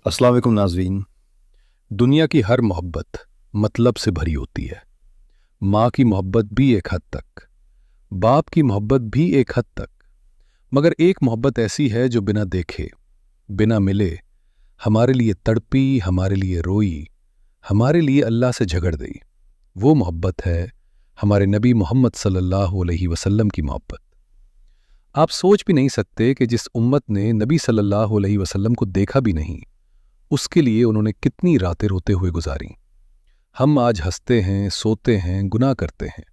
अस्सलाम वालेकुम नाज़रीन। दुनिया की हर मोहब्बत मतलब से भरी होती है। माँ की मोहब्बत भी एक हद तक, बाप की मोहब्बत भी एक हद तक, मगर एक मोहब्बत ऐसी है जो बिना देखे, बिना मिले हमारे लिए तड़पी, हमारे लिए रोई, हमारे लिए अल्लाह से झगड़ गई। वो मोहब्बत है हमारे नबी मोहम्मद सल्लल्लाहु अलैहि वसल्लम की मोहब्बत। आप सोच भी नहीं सकते कि जिस उम्मत ने नबी सल्लल्लाहु अलैहि वसल्लम को देखा भी नहीं, उसके लिए उन्होंने कितनी रातें रोते हुए गुजारी। हम आज हंसते हैं, सोते हैं, गुनाह करते हैं,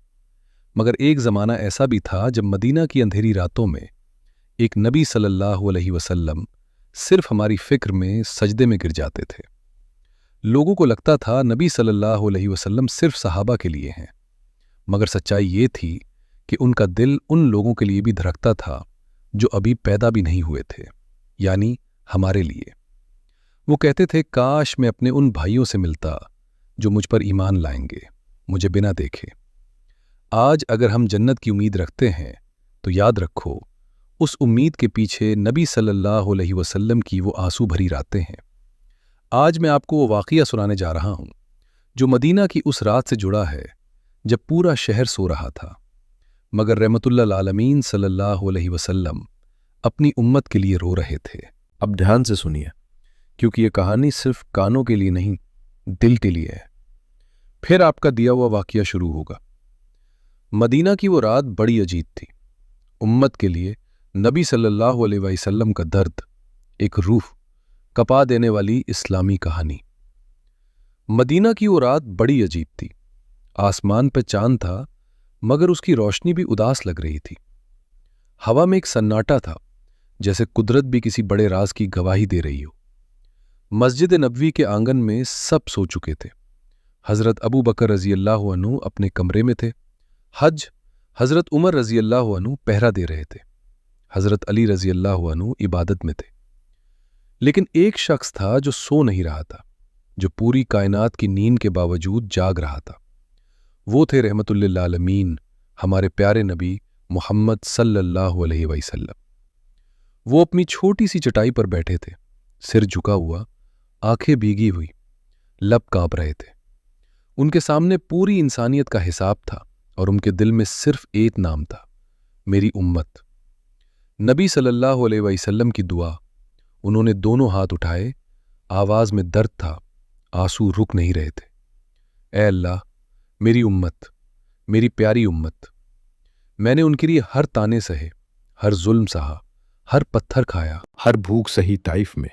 मगर एक ज़माना ऐसा भी था जब मदीना की अंधेरी रातों में एक नबी सल्लल्लाहु अलैहि वसल्लम सिर्फ हमारी फिक्र में सजदे में गिर जाते थे। लोगों को लगता था नबी सल्लल्लाहु अलैहि वसल्लम सिर्फ सहाबा के लिए हैं, मगर सच्चाई ये थी कि उनका दिल उन लोगों के लिए भी धड़कता था जो अभी पैदा भी नहीं हुए थे, यानी हमारे लिए। वो कहते थे, काश मैं अपने उन भाइयों से मिलता जो मुझ पर ईमान लाएंगे, मुझे बिना देखे। आज अगर हम जन्नत की उम्मीद रखते हैं तो याद रखो, उस उम्मीद के पीछे नबी सल्लल्लाहु अलैहि वसल्लम की वो आंसू भरी रातें हैं। आज मैं आपको वो वाक़िया सुनाने जा रहा हूं जो मदीना की उस रात से जुड़ा है जब पूरा शहर सो रहा था, मगर रहमतुल्लिल आलमीन सल्लल्लाहु अलैहि वसल्लम अपनी उम्मत के लिए रो रहे थे। अब ध्यान से सुनिए, क्योंकि ये कहानी सिर्फ कानों के लिए नहीं, दिल के लिए है। फिर आपका दिया हुआ वाकया शुरू होगा। मदीना की वो रात बड़ी अजीब थी। उम्मत के लिए नबी सल्लल्लाहु अलैहि वसल्लम का दर्द, एक रूह कपा देने वाली इस्लामी कहानी। मदीना की वो रात बड़ी अजीब थी। आसमान पे चांद था, मगर उसकी रोशनी भी उदास लग रही थी। हवा में एक सन्नाटा था, जैसे कुदरत भी किसी बड़े राज की गवाही दे रही हो। मस्जिद नबवी के आंगन में सब सो चुके थे। हजरत अबू बकर रजी अल्लाह अन्हु अपने कमरे में थे। हजरत उमर रजी अल्लाह अन्हु पहरा दे रहे थे। हजरत अली रजी अल्लाह अन्हु इबादत में थे। लेकिन एक शख्स था जो सो नहीं रहा था, जो पूरी कायनात की नींद के बावजूद जाग रहा था। वो थे रहमतुल्लिल आलमीन, हमारे प्यारे नबी मोहम्मद सल्लल्लाहु अलैहि वसल्लम। वो अपनी छोटी सी चटाई पर बैठे थे, सिर झुका हुआ, आंखें भीगी हुई, लब कांप रहे थे। उनके सामने पूरी इंसानियत का हिसाब था और उनके दिल में सिर्फ एक नाम था, मेरी उम्मत। नबी सल्लल्लाहु अलैहि वसल्लम की दुआ। उन्होंने दोनों हाथ उठाए, आवाज में दर्द था, आंसू रुक नहीं रहे थे। ऐ अल्लाह, मेरी उम्मत, मेरी प्यारी उम्मत। मैंने उनके लिए हर ताने सहे, हर जुल्म सहा, हर पत्थर खाया, हर भूख सही ताइफ में।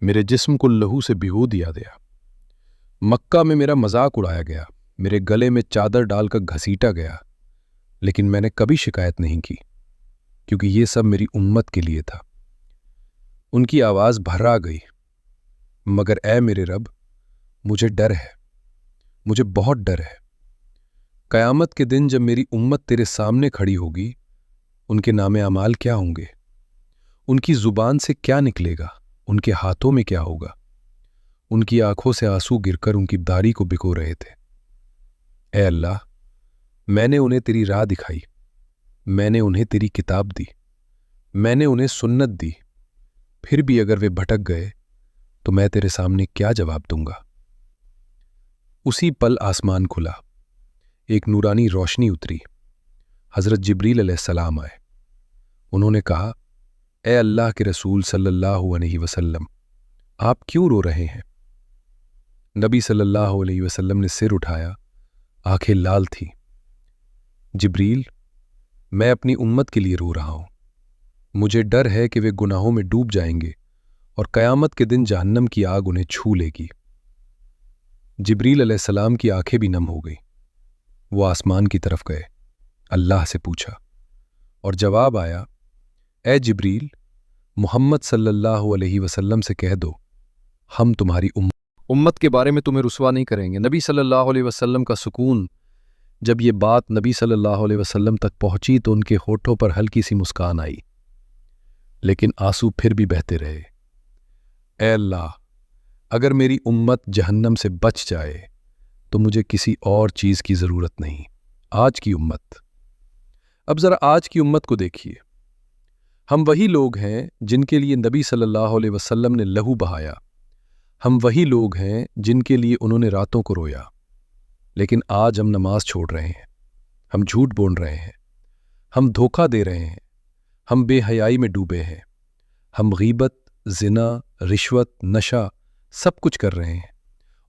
मेरे जिस्म को लहू से भिगो दिया गया। मक्का में मेरा मजाक उड़ाया गया, मेरे गले में चादर डालकर घसीटा गया, लेकिन मैंने कभी शिकायत नहीं की, क्योंकि ये सब मेरी उम्मत के लिए था। उनकी आवाज भर्रा गई, मगर ऐ मेरे रब, मुझे डर है, मुझे बहुत डर है। कयामत के दिन जब मेरी उम्मत तेरे सामने खड़ी होगी, उनके नामे अमाल क्या होंगे? उनकी जुबान से क्या निकलेगा? उनके हाथों में क्या होगा? उनकी आंखों से आंसू गिरकर उनकी दाढ़ी को भिगो रहे थे। ऐ अल्लाह, मैंने उन्हें तेरी राह दिखाई, मैंने उन्हें तेरी किताब दी, मैंने उन्हें सुन्नत दी, फिर भी अगर वे भटक गए तो मैं तेरे सामने क्या जवाब दूंगा? उसी पल आसमान खुला, एक नूरानी रोशनी उतरी। हजरत जिब्रील अलैहिस्सलाम आए। उन्होंने कहा, ए अल्लाह के रसूल सल्लल्लाहु अलैहि वसल्लम, आप क्यों रो रहे हैं? नबी सल्लल्लाहु अलैहि वसल्लम ने सिर उठाया, आंखें लाल थीं। जिब्रील, मैं अपनी उम्मत के लिए रो रहा हूं। मुझे डर है कि वे गुनाहों में डूब जाएंगे और कयामत के दिन जहन्नम की आग उन्हें छू लेगी। जिब्रील अलैहिस्सलाम की आंखें भी नम हो गई। वो आसमान की तरफ गए, अल्लाह से पूछा, और जवाब आया, ए जिब्रील, मोहम्मद सल्लल्लाहु अलैहि वसल्लम से कह दो, हम तुम्हारी उम्मत के बारे में तुम्हें रुसवा नहीं करेंगे। नबी सल्लल्लाहु अलैहि वसल्लम का सुकून। जब ये बात नबी सल्लल्लाहु अलैहि वसल्लम तक पहुंची तो उनके होठों पर हल्की सी मुस्कान आई, लेकिन आंसू फिर भी बहते रहे। ए अल्लाह, अगर मेरी उम्मत जहन्नम से बच जाए तो मुझे किसी और चीज की जरूरत नहीं, आज की उम्मत। अब जरा आज की उम्मत को देखिए। ہم وہی لوگ ہیں جن کے لیے نبی صلی اللہ علیہ وسلم نے لہو بہایا، ہم وہی لوگ ہیں جن کے لیے انہوں نے راتوں کو رویا، لیکن آج ہم نماز چھوڑ رہے ہیں، ہم جھوٹ بول رہے ہیں، ہم دھوکہ دے رہے ہیں، ہم بے حیائی میں ڈوبے ہیں، ہم غیبت، زنا، رشوت، نشہ سب کچھ کر رہے ہیں،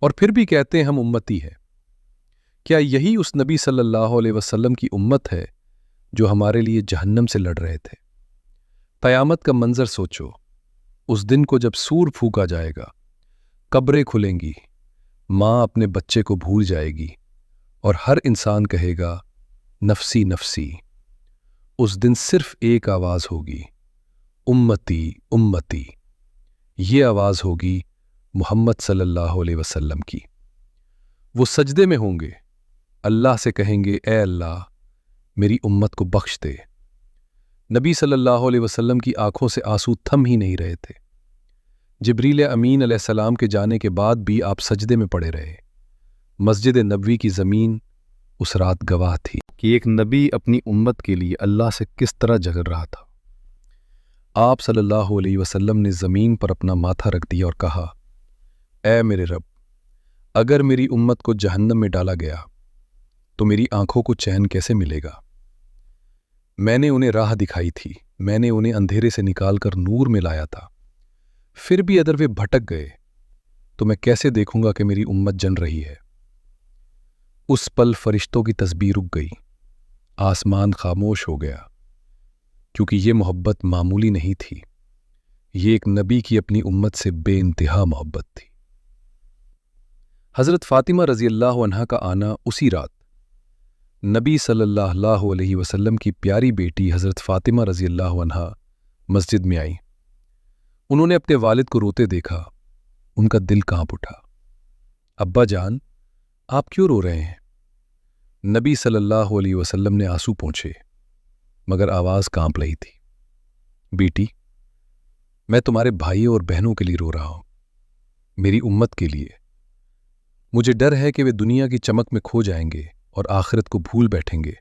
اور پھر بھی کہتے ہیں ہم امتی ہیں۔ کیا یہی اس نبی صلی اللہ علیہ وسلم کی امت ہے جو ہمارے لیے جہنم سے لڑ رہے تھے؟ قیامت کا منظر سوچو، اس دن کو جب سور پھونکا جائے گا، قبریں کھلیں گی، ماں اپنے بچے کو بھول جائے گی، اور ہر انسان کہے گا نفسی نفسی۔ اس دن صرف ایک آواز ہوگی، امتی امتی۔ یہ آواز ہوگی محمد صلی اللہ علیہ وسلم کی۔ وہ سجدے میں ہوں گے، اللہ سے کہیں گے اے اللہ میری امت کو بخش دے۔ نبی صلی اللہ علیہ وسلم کی آنکھوں سے آنسو تھم ہی نہیں رہے تھے۔ جبریل امین علیہ السلام کے جانے کے بعد بھی آپ سجدے میں پڑے رہے۔ مسجد نبوی کی زمین اس رات گواہ تھی کہ ایک نبی اپنی امت کے لیے اللہ سے کس طرح جھگڑ رہا تھا۔ آپ صلی اللہ علیہ وسلم نے زمین پر اپنا ماتھا رکھ دیا اور کہا، اے میرے رب، اگر میری امت کو جہنم میں ڈالا گیا تو میری آنکھوں کو چین کیسے ملے گا؟ میں نے انہیں راہ دکھائی تھی، میں نے انہیں اندھیرے سے نکال کر نور میں لایا تھا، پھر بھی اگر وہ بھٹک گئے تو میں کیسے دیکھوں گا کہ میری امت جل رہی ہے؟ اس پل فرشتوں کی تسبیح رک گئی، آسمان خاموش ہو گیا، کیونکہ یہ محبت معمولی نہیں تھی، یہ ایک نبی کی اپنی امت سے بے انتہا محبت تھی۔ حضرت فاطمہ رضی اللہ عنہا کا آنا اسی رات نبی صلی اللہ علیہ وسلم کی پیاری بیٹی حضرت فاطمہ رضی اللہ عنہا مسجد میں آئیں۔ انہوں نے اپنے والد کو روتے دیکھا، ان کا دل کانپ اٹھا۔ ابا جان، آپ کیوں رو رہے ہیں؟ نبی صلی اللہ علیہ وسلم نے آنسو پونچھے، مگر آواز کانپ رہی تھی۔ بیٹی، میں تمہارے بھائیوں اور بہنوں کے لیے رو رہا ہوں، میری امت کے لیے۔ مجھے ڈر ہے کہ وہ دنیا کی چمک میں کھو جائیں گے اور آخرت کو بھول بیٹھیں گے۔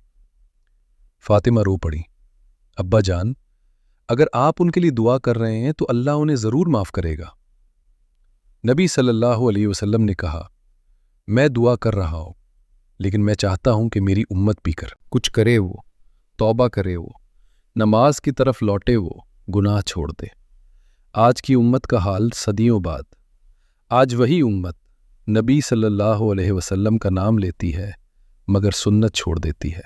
فاطمہ رو پڑی، ابا جان، اگر آپ ان کے لیے دعا کر رہے ہیں تو اللہ انہیں ضرور معاف کرے گا۔ نبی صلی اللہ علیہ وسلم نے کہا، میں دعا کر رہا ہوں، لیکن میں چاہتا ہوں کہ میری امت بھی کچھ کرے، وہ توبہ کرے، وہ نماز کی طرف لوٹے، وہ گناہ چھوڑ دے۔ آج کی امت کا حال صدیوں بعد، آج وہی امت نبی صلی اللہ علیہ وسلم کا نام لیتی ہے مگر سنت چھوڑ دیتی ہے۔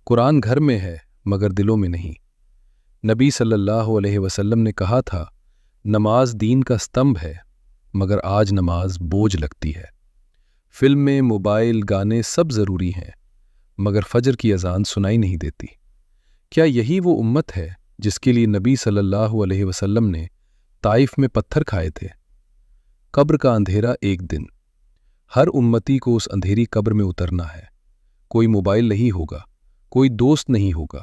قرآن گھر میں ہے مگر دلوں میں نہیں۔ نبی صلی اللہ علیہ وسلم نے کہا تھا، نماز دین کا استمبھ ہے، مگر آج نماز بوجھ لگتی ہے۔ فلمیں، موبائل، گانے سب ضروری ہیں، مگر فجر کی اذان سنائی نہیں دیتی۔ کیا یہی وہ امت ہے جس کے لیے نبی صلی اللہ علیہ وسلم نے طائف میں پتھر کھائے تھے؟ قبر کا اندھیرا ایک دن، ہر امتی کو اس اندھیری قبر میں اترنا ہے۔ کوئی موبائل نہیں ہوگا، کوئی دوست نہیں ہوگا،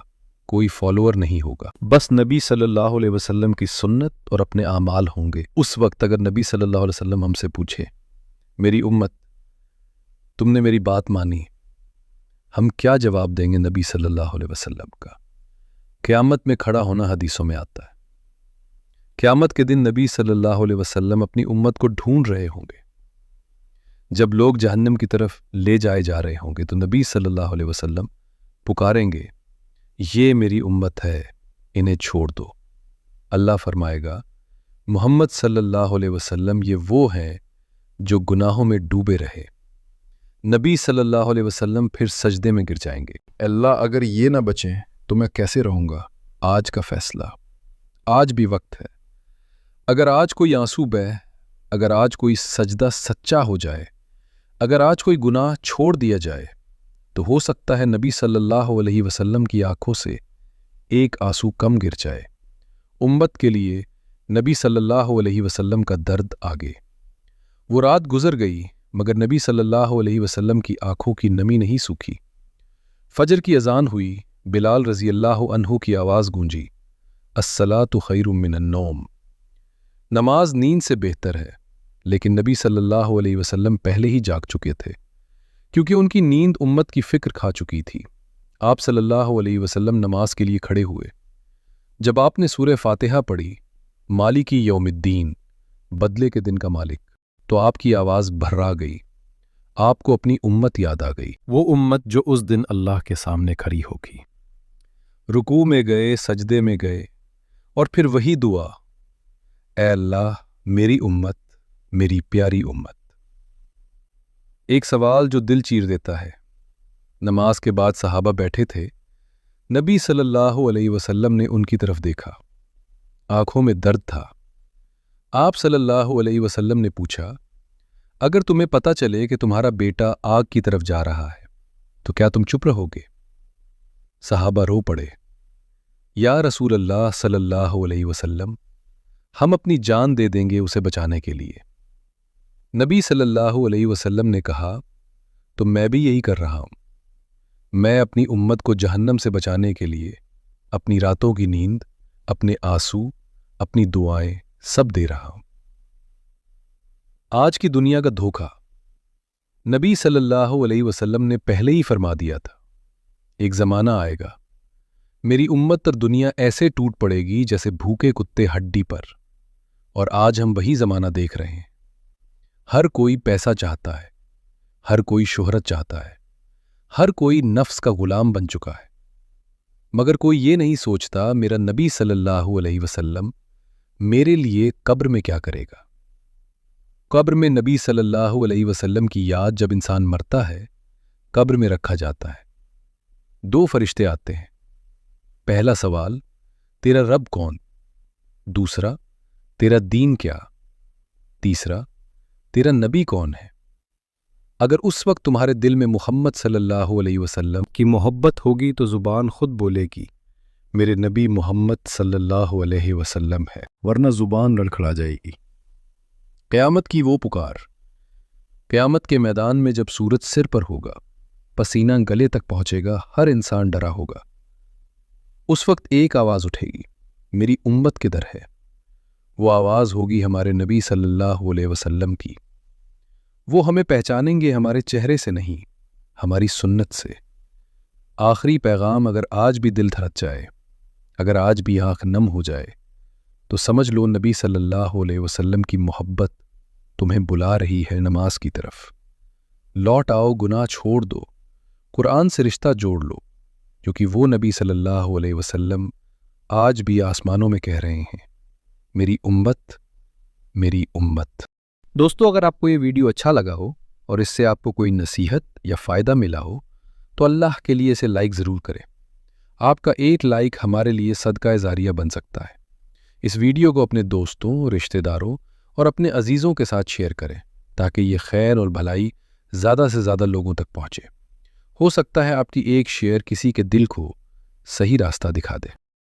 کوئی فالوور نہیں ہوگا، بس نبی صلی اللہ علیہ وسلم کی سنت اور اپنے اعمال ہوں گے۔ اس وقت اگر نبی صلی اللہ علیہ وسلم ہم سے پوچھے، میری امت، تم نے میری بات مانی، ہم کیا جواب دیں گے نبی صلی اللہ علیہ وسلم کا؟ قیامت میں کھڑا ہونا حدیثوں میں آتا ہے۔ قیامت کے دن نبی صلی اللہ علیہ وسلم اپنی امت کو ڈھونڈ رہے ہوں گے۔ جب لوگ جہنم کی طرف لے جائے جا رہے ہوں گے تو نبی صلی اللہ علیہ وسلم پکاریں گے، یہ میری امت ہے، انہیں چھوڑ دو۔ اللہ فرمائے گا، محمد صلی اللہ علیہ وسلم یہ وہ ہیں جو گناہوں میں ڈوبے رہے۔ نبی صلی اللہ علیہ وسلم پھر سجدے میں گر جائیں گے، اللہ اگر یہ نہ بچیں تو میں کیسے رہوں گا؟ آج کا فیصلہ، آج بھی وقت ہے۔ اگر آج کوئی آنسو بہے، اگر آج کوئی سجدہ سچا ہو جائے، اگر آج کوئی گناہ چھوڑ دیا جائے، تو ہو سکتا ہے نبی صلی اللہ علیہ وسلم کی آنکھوں سے ایک آنسو کم گر جائے۔ امت کے لیے نبی صلی اللہ علیہ وسلم کا درد آگے۔ وہ رات گزر گئی مگر نبی صلی اللہ علیہ وسلم کی آنکھوں کی نمی نہیں سوکھی۔ فجر کی اذان ہوئی، بلال رضی اللہ عنہ کی آواز گونجی، الصلاۃ خیر من النوم۔ نماز نیند سے بہتر ہے، لیکن نبی صلی اللہ علیہ وسلم پہلے ہی جاگ چکے تھے، کیونکہ ان کی نیند امت کی فکر کھا چکی تھی۔ آپ صلی اللہ علیہ وسلم نماز کے لیے کھڑے ہوئے۔ जब आपने सूरह फातिहा पढ़ी, मालिकी यौमिद्दीन, बदले के दिन का मालिक, तो आपकी आवाज़ भर्रा गई। आपको अपनी उम्मत याद आ गई, वो उम्मत जो उस दिन अल्लाह के सामने खड़ी होगी। रुकू में गए, सजदे में गए, और फिर वही दुआ, ऐ अल्लाह मेरी उम्मत, मेरी प्यारी उम्मत। एक सवाल जो दिल चीर देता है। नमाज के बाद सहाबा बैठे थे। नबी सल्लल्लाहु अलैहि वसल्लम ने उनकी तरफ देखा। आंखों में दर्द था। आप सल्लल्लाहु अलैहि वसल्लम ने पूछा, अगर तुम्हें पता चले कि तुम्हारा बेटा आग की तरफ जा रहा है तो क्या तुम चुप रहोगे? सहाबा रो पड़े। या रसूल अल्लाह सल्लल्लाहु अलैहि वसल्लम, हम अपनी जान दे देंगे उसे बचाने के लिए। नबी सल्लल्लाहु अलैहि वसल्लम ने कहा, तो मैं भी यही कर रहा हूं। मैं अपनी उम्मत को जहन्नम से बचाने के लिए अपनी रातों की नींद, अपने आंसू, अपनी दुआएं सब दे रहा हूं। आज की दुनिया का धोखा। नबी सल्लल्लाहु अलैहि वसल्लम ने पहले ही फरमा दिया था, एक ज़माना आएगा, मेरी उम्मत और दुनिया ऐसे टूट पड़ेगी जैसे भूखे कुत्ते हड्डी पर। और आज हम वही ज़माना देख रहे हैं। हर कोई पैसा चाहता है, हर कोई शोहरत चाहता है, हर कोई नफ्स का गुलाम बन चुका है। मगर कोई ये नहीं सोचता मेरा नबी सल्लल्लाहु अलैहि वसल्लम मेरे लिए कब्र में क्या करेगा। कब्र में नबी सल्लल्लाहु अलैहि वसल्लम की याद जब इंसान मरता है, कब्र में रखा जाता है। दो फरिश्ते आते हैं। पहला सवाल, तेरा रब कौन? दूसरा, तेरा दीन क्या? तीसरा, तेरा नबी कौन है? अगर उस वक्त तुम्हारे दिल में मुहम्मद सल्लल्लाहु अलैहि वसल्लम की मोहब्बत होगी तो जुबान खुद बोलेगी, मेरे नबी मोहम्मद सल्लल्लाहु अलैहि वसल्लम है, वरना जुबान लड़खड़ा जाएगी। क़यामत की वो पुकार। क़यामत के मैदान में जब सूरज सिर पर होगा, पसीना गले तक पहुंचेगा, हर इंसान डरा होगा। उस वक्त एक आवाज़ उठेगी, मेरी उम्मत किधर है? वो आवाज़ होगी हमारे नबी सल्लल्लाहु अलैहि वसल्लम की। वो हमें पहचानेंगे हमारे चेहरे से नहीं, हमारी सुन्नत से। आखिरी पैगाम अगर आज भी दिल धड़क जाए, अगर आज भी आंख नम हो जाए, तो समझ लो नबी सल्लल्लाहु अलैहि वसल्लम की मोहब्बत तुम्हें बुला रही है नमाज की तरफ। लौट आओ, गुनाह छोड़ दो, कुरान से रिश्ता जोड़ लो, क्योंकि वो नबी सल्लल्लाहु अलैहि वसल्लम आज भी आसमानों में कह रहे हैं, मेरी उम्मत, मेरी उम्मत। दोस्तों, अगर आपको ये वीडियो अच्छा लगा हो और इससे आपको कोई नसीहत या फ़ायदा मिला हो तो अल्लाह के लिए इसे लाइक ज़रूर करें। आपका एक लाइक हमारे लिए सदका जारिया बन सकता है। इस वीडियो को अपने दोस्तों, रिश्तेदारों और अपने अजीज़ों के साथ शेयर करें ताकि ये खैर और भलाई ज़्यादा से ज़्यादा लोगों तक पहुँचे। हो सकता है आपकी एक शेयर किसी के दिल को सही रास्ता दिखा दे।